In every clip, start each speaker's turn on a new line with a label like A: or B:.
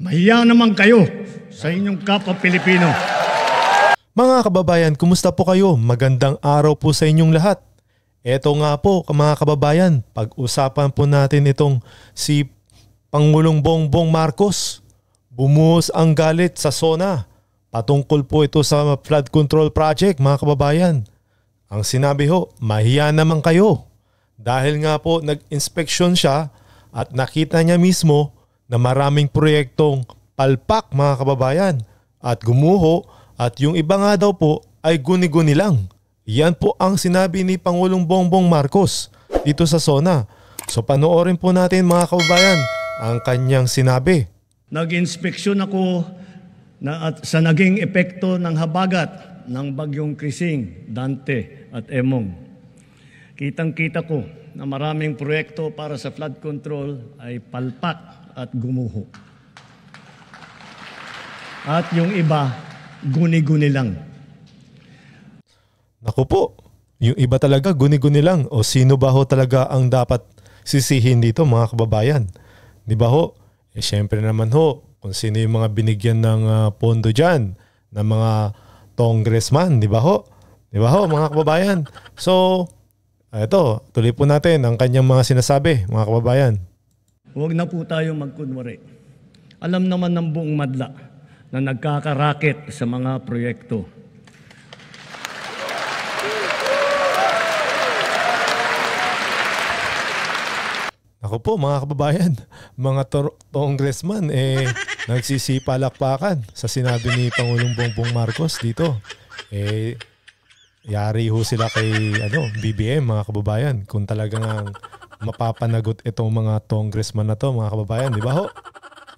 A: Mahiya naman kayo sa inyong kapwa Pilipino.
B: Mga kababayan, kumusta po kayo? Magandang araw po sa inyong lahat. Eto nga po mga kababayan, pag-usapan po natin itong si Pangulong Bongbong Marcos. Bumuhos ang galit sa SONA. Patungkol po ito sa flood control project mga kababayan. Ang sinabi ho, mahiya naman kayo. Dahil nga po nag-inspeksyon siya at nakita niya mismo na maraming proyektong palpak mga kababayan at gumuho at yung iba nga daw po ay guni-guni lang. Yan po ang sinabi ni Pangulong Bongbong Marcos dito sa SONA. So panoorin po natin mga kababayan ang kanyang sinabi.
A: Nag-inspeksyon ako sa naging epekto ng habagat ng bagyong Krising, Dante at Emong. Kitang-kita ko na maraming proyekto para sa flood control ay palpak at gumuho. At yung iba, guni-guni lang.
B: Naku po, yung iba talaga guni-guni lang. O sino ba ho talaga ang dapat sisihin dito mga kababayan? Di ba ho? Syempre naman ho, kung sino yung mga binigyan ng pondo dyan, ng mga congressman, di ba ho? Di ba ho mga kababayan? So, ito, tuloy po natin ang kanyang mga sinasabi mga kababayan.
A: Huwag na po tayo magkunwari. Alam naman ng buong madla na nagkakaraket sa mga proyekto.
B: Ako po mga kababayan, mga congressman nagsisipalakpakan sa sinabi ni Pangulong Bongbong Marcos dito. Yari ho sila kay BBM mga kababayan kung talagang mapapanagot itong mga congressman na to mga kababayan, di ba ho?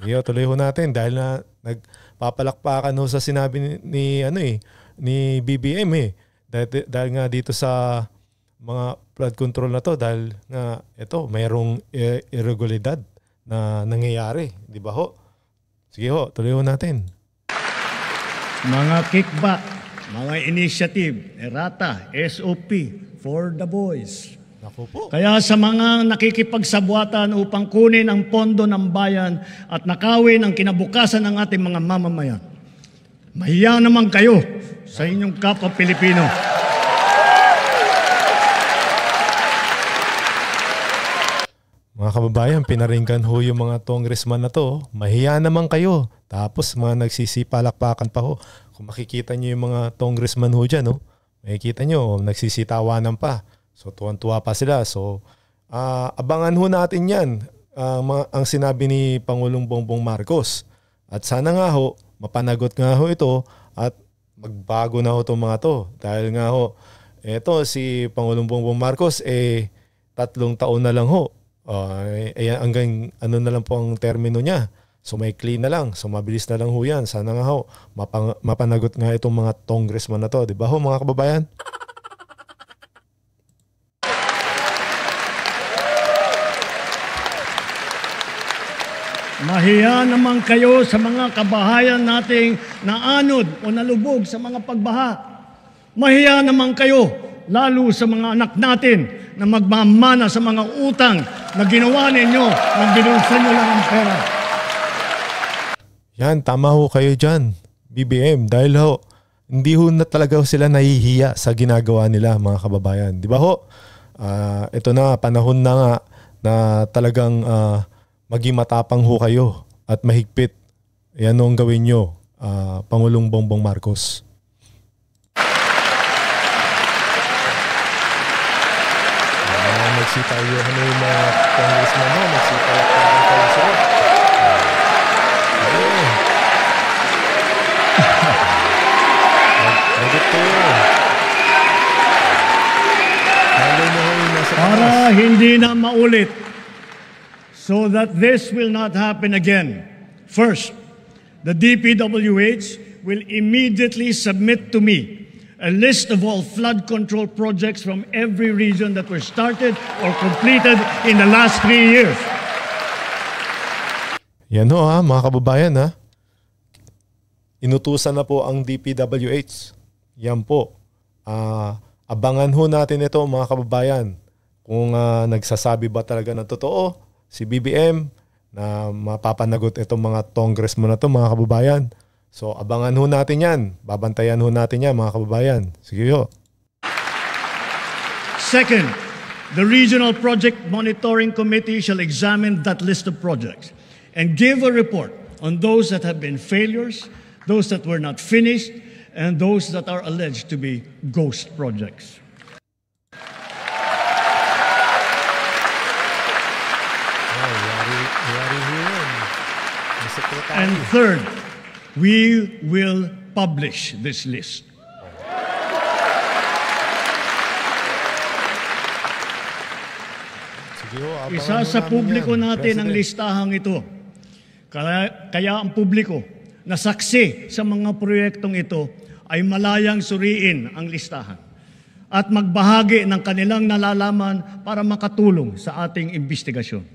B: Iyo, tuloy ho natin dahil na nagpapalakpakan ho sa sinabi ni BBM dahil nga dito sa mga flood control na to dahil nga ito mayroong irregularidad na nangyayari, di ba ho? Sige ho, tuloy ho natin.
A: Mga kickback, mga initiative, errata, SOP for the boys.
B: Naku po.
A: Kaya sa mga nakikipagsabwatan upang kunin ang pondo ng bayan at nakawin ang kinabukasan ng ating mga mamamayan, mahiya naman kayo sa inyong kapwa Pilipino.
B: Mga kababayan, pinaringgan ho yung mga congressman na to. Mahiya naman kayo. Tapos mga nagsisipalakpakan pa ho. Kung makikita nyo yung mga congressman ho dyan, makikita nyo, nagsisitawanan pa. So tuwan-tuwa pa sila. So abangan ho natin yan, ang sinabi ni Pangulong Bongbong Marcos. At sana nga ho, mapanagot nga ho ito at magbago na ho itong mga to. Dahil nga ho, eto si Pangulong Bongbong Marcos 3 taon na lang ho. Hanggang na lang po ang termino niya. So may clean na lang. So mabilis na lang ho yan. Sana nga ho, mapanagot nga itong mga congressman na to. Diba ho mga kababayan?
A: Mahiya naman kayo sa mga kabahayan nating naanod o nalubog sa mga pagbaha. Mahiya naman kayo, lalo sa mga anak natin na magmamana sa mga utang na ginawa ninyo nang binulsan nyo lang ang pera.
B: Yan, tama ho kayo dyan, BBM. Dahil ho, hindi ho na talaga sila nahihiya sa ginagawa nila mga kababayan. Di ba ho? Ito na, panahon na nga na talagang maging matapang ho kayo at mahigpit. Yan ang gawin nyo, Pangulong Bongbong Marcos. Magsitayo yung mga congressman mo, magsipalakpakan kayo sila. Magot kayo.
A: Para hindi na maulit, so that this will not happen again. First, the DPWH will immediately submit to me a list of all flood control projects from every region that were started or completed in the last 3 years.
B: Yan ho mga kababayan Inutusan na po ang DPWH. Yan po. Abangan ho natin ito mga kababayan. Kung nagsasabi ba talaga ng totoo si BBM na mapapanagot itong mga congressman na to, mga kababayan. So abangan ho natin yan. Babantayan ho natin yan, mga kababayan. Sige ho.
A: Second, the Regional Project Monitoring Committee shall examine that list of projects and give a report on those that have been failures, those that were not finished, and those that are alleged to be ghost projects. And third, we will publish this list. Isa sa publiko natin ang listahang ito. Kaya ang publiko na saksi sa mga proyektong ito ay malayang suriin ang listahan at magbahagi ng kanilang nalalaman para makatulong sa ating investigasyon.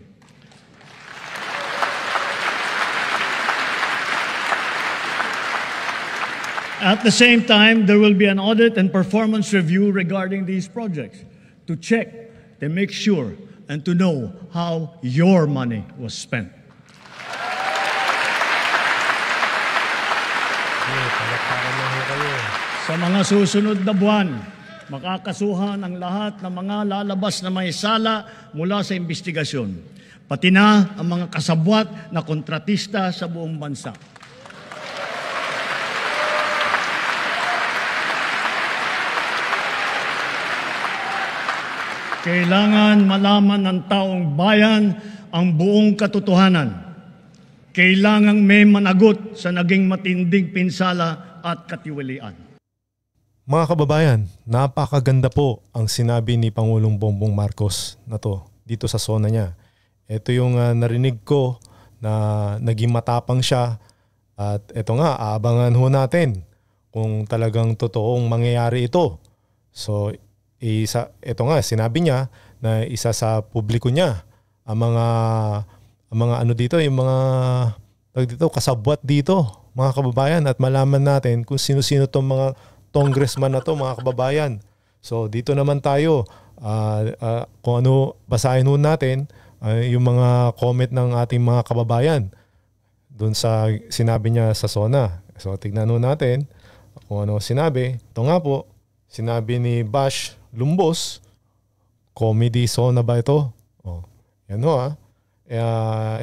A: At the same time, there will be an audit and performance review regarding these projects to check, to make sure, and to know how your money was spent. Sa mga susunod na buwan, makakasuhan ang lahat ng mga lalabas na may sala mula sa investigasyon, pati na ang mga kasabwat na kontratista sa buong bansa. Kailangan malaman ng taong bayan ang buong katotohanan. Kailangang may managot sa naging matinding pinsala at katiwalian.
B: Mga kababayan, napakaganda po ang sinabi ni Pangulong Bongbong Marcos na to dito sa sona niya. Ito yung narinig ko na naging matapang siya at ito nga, aabangan ho natin kung talagang totoong mangyayari ito. So, ito nga, sinabi niya na isa sa publiko niya ang mga ano dito, yung mga kasabwat dito, mga kababayan, at malaman natin kung sino-sino tong mga congressman na to, mga kababayan. So dito naman tayo, kung ano, basahin ho natin yung mga comment ng ating mga kababayan doon sa sinabi niya sa SONA. So tignan ho natin kung ano sinabi. Ito nga po, sinabi ni Bash Lumbos, comedy SONA ba ito? Oh, yan ho ha.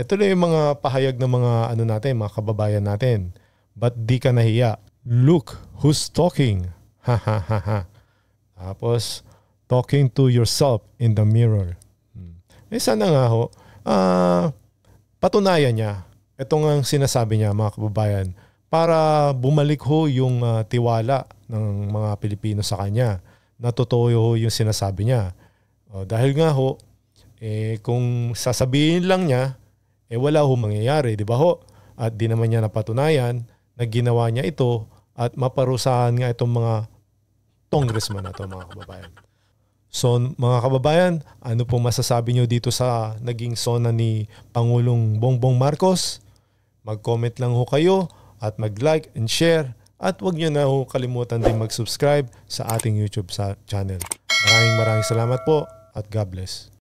B: Ito na yung mga pahayag ng mga ano natin, mga kababayan natin. Ba't di ka nahiya? Look who's talking. Ha ha ha ha. Tapos, talking to yourself in the mirror. Sana nga ho, patunayan niya. Ito nga sinasabi niya, mga kababayan, para bumalik ho yung tiwala ng mga Pilipino sa kanya. Na totoo ho yung sinasabi niya. Dahil nga ho, kung sasabihin lang niya, wala ho mangyayari, di ba ho? At di naman niya napatunayan na ginawa niya ito at maparusahan nga itong mga congressman na ito, mga kababayan. So mga kababayan, ano pong masasabi niyo dito sa naging SONA ni Pangulong Bongbong Marcos? Mag-comment lang ho kayo at mag-like and share. At huwag niyo na ho kalimutan din mag-subscribe sa ating YouTube channel. Maraming salamat po at God bless.